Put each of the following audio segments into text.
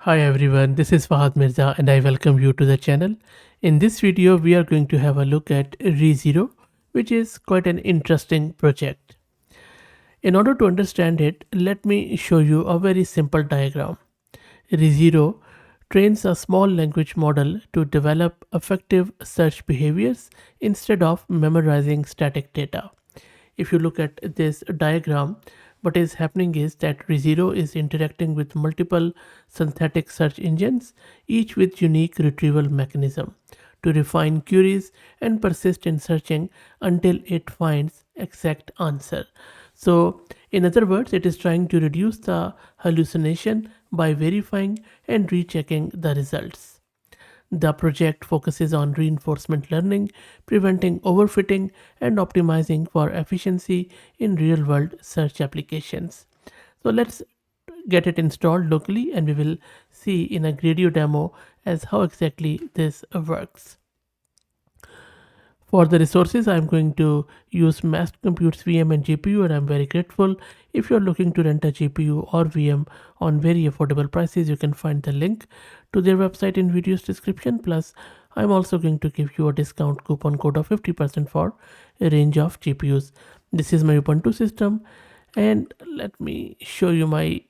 Hi everyone, this is Fahad Mirza and I welcome you to the channel. In this video, we are going to have a look at ReZero, which is quite an interesting project. In order to understand it, let me show you a very simple diagram. ReZero trains a small language model to develop effective search behaviors instead of memorizing static data. If you look at this diagram, what is happening is that ReZero is interacting with multiple synthetic search engines, each with unique retrieval mechanism to refine queries and persist in searching until it finds exact answer. So in other words, it is trying to reduce the hallucination by verifying and rechecking the results. The project focuses on reinforcement learning, preventing overfitting, and optimizing for efficiency in real world search applications. So let's get it installed locally and we will see in a Gradio demo as how exactly this works. For the resources, I'm going to use Massed Compute's VM and GPU, and I'm very grateful. If you're looking to rent a GPU or VM on very affordable prices, you can find the link to their website in video's description. Plus, I'm also going to give you a discount coupon code of 50% for a range of GPUs. This is my Ubuntu system, and let me show you my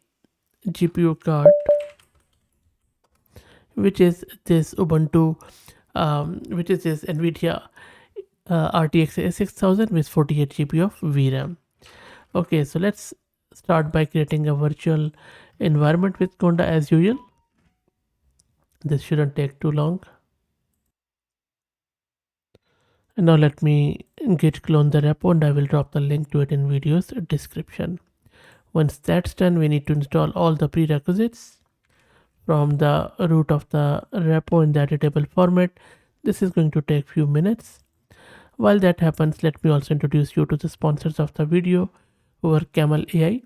GPU card, which is this Ubuntu, which is this NVIDIA RTX A6000 with 48 GB of VRAM. Okay, so let's start by creating a virtual environment with Conda as usual. This shouldn't take too long. And now let me git clone the repo and I will drop the link to it in video's description. Once that's done, we need to install all the prerequisites from the root of the repo in the editable format. This is going to take few minutes. While that happens, let me also introduce you to the sponsors of the video who are Camel AI.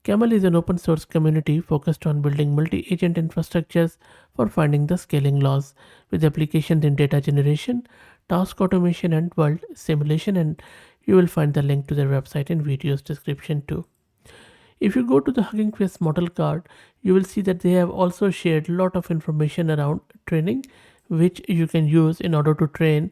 Camel is an open source community focused on building multi-agent infrastructures for finding the scaling laws with applications in data generation, task automation and world simulation, and you will find the link to their website in video's description too. If you go to the Hugging Face model card, you will see that they have also shared a lot of information around training which you can use in order to train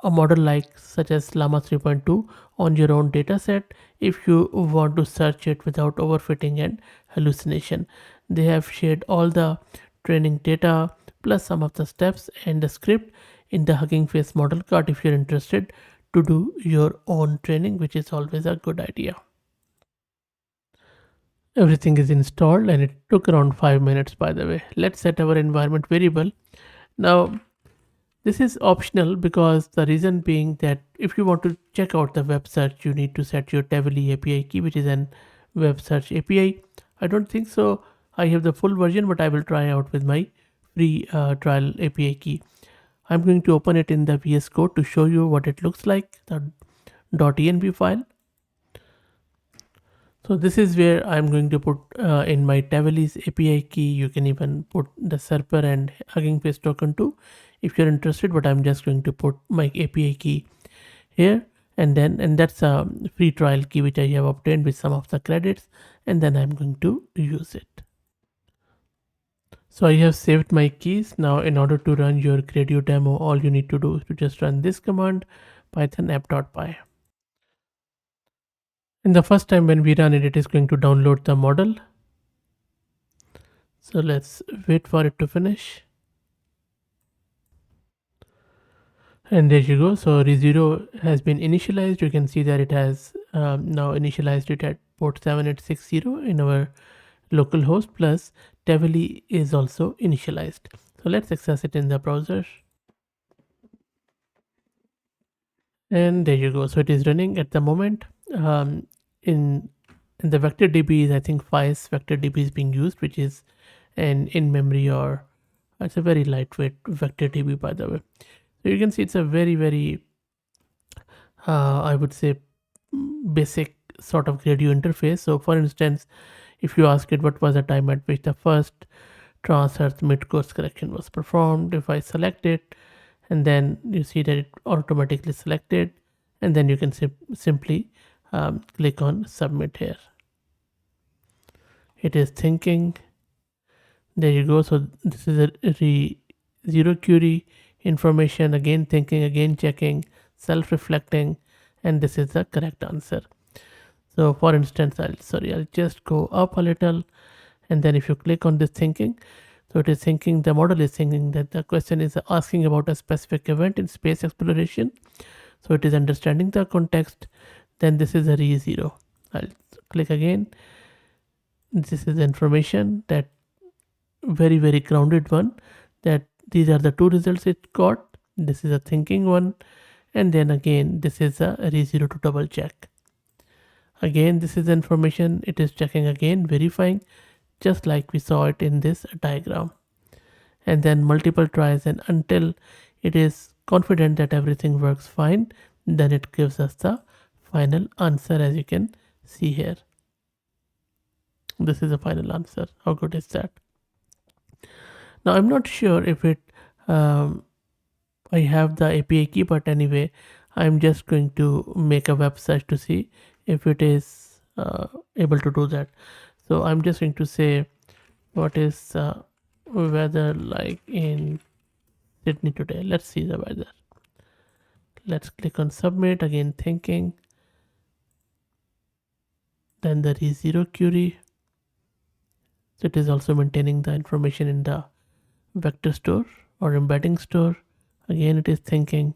a model like such as Llama 3.2 on your own dataset if you want to search it without overfitting and hallucination. They have shared all the training data plus some of the steps and the script in the Hugging Face model card if you're interested to do your own training, which is always a good idea. Everything is installed and it took around 5 minutes, by the way. Let's set our environment variable. Now this is optional because the reason being that if you want to check out the web search, you need to set your Tavily API key, which is an web search API. I don't think so. I have the full version, but I will try out with my free trial API key. I'm going to open it in the VS Code to show you what it looks like, the .env file. So this is where I'm going to put in my Tavily's API key. You can even put the Serper and Hugging Face token too if you're interested, but I'm just going to put my API key here and that's a free trial key which I have obtained with some of the credits, and then I'm going to use it. So I have saved my keys. Now in order to run your Gradio demo, all you need to do is to just run this command python app.py. And the first time when we run it, it is going to download the model. So let's wait for it to finish. And there you go. So ReZero has been initialized. You can see that it has now initialized it at port 7860 in our local host, plus Tavily is also initialized. So let's access it in the browser. And there you go. So it is running at the moment. In the vector DB is, I think, FICE vector DB is being used, which is an in-memory, or it's a very lightweight vector DB, by the way. So you can see it's a very I would say basic sort of Gradio interface. So for instance, if you ask it what was the time at which the first trans-earth mid-course correction was performed, if I select it, and then you see that it automatically selected, and then you can simply click on submit here. It is thinking. There you go. So this is a zero query information, again thinking, again checking, self-reflecting, and this is the correct answer. So for instance, I'll just go up a little, and then if you click on this thinking, so it is thinking, the model is thinking that the question is asking about a specific event in space exploration. So it is understanding the context. Then this is a ReZero. I'll click again. This is the information, that very grounded one, that these are the two results it got. This is a thinking one, and then again this is a ReZero to double check. Again this is the information, it is checking again, verifying, just like we saw it in this diagram. And then multiple tries, and until it is confident that everything works fine, then it gives us the final answer, as you can see here. This is the final answer. How good is that? Now I'm not sure if it I have the API key, but anyway I'm just going to make a web search to see if it is able to do that. So I'm just going to say, what is weather like in Sydney today? Let's see the weather. Let's click on submit, again thinking, then the ReZero query. So it is also maintaining the information in the vector store or embedding store. Again it is thinking.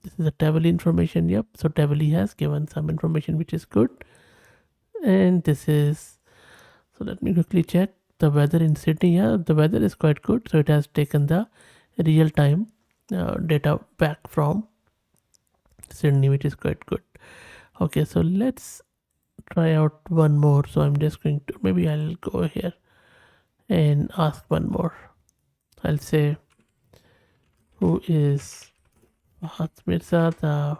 This is a table information. Yep, so table has given some information which is good. And this is, so let me quickly check the weather in Sydney. Yeah, the weather is quite good, so it has taken the real-time data back from Sydney, which is quite good. Okay, so let's try out one more. So I'm just going to, maybe I'll go here and ask one more. I'll say, who is Fahad Mirza, the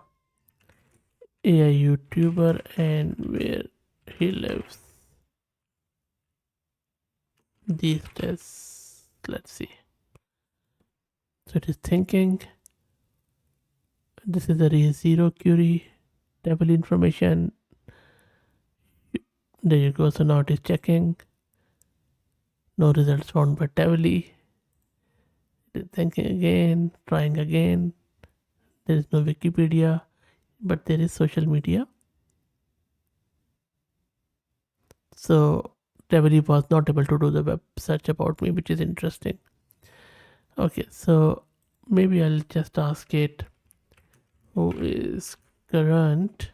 AI YouTuber, and where he lives these days. Let's see. So it is thinking. This is a ReZero query, table information. There you go. So now it is checking. No results found by table. It is thinking again, trying again. There is no Wikipedia, but there is social media. So table was not able to do the web search about me, which is interesting. Okay, so maybe I'll just ask it, who is current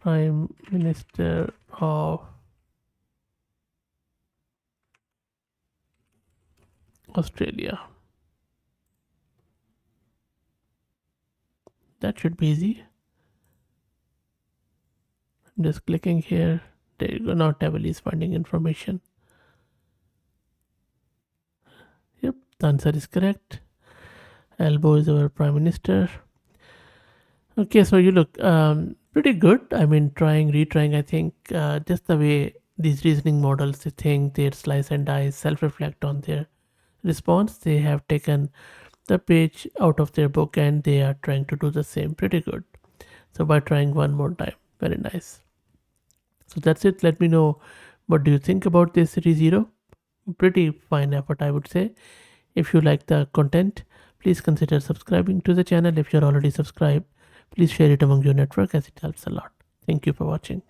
Prime Minister of Australia? That should be easy. I'm just clicking here. There you go. Now table is finding information. Yep, the answer is correct. Elbow is our Prime Minister. Okay, so you look pretty good. I mean, retrying, I think just the way these reasoning models, they think, they slice and dice, self-reflect on their response. They have taken the page out of their book and they are trying to do the same. Pretty good. So by trying one more time, very nice. So that's it. Let me know, what do you think about this ReZero? Pretty fine effort, I would say. If you like the content, please consider subscribing to the channel. If you're already subscribed, please share it among your network, as it helps a lot. Thank you for watching.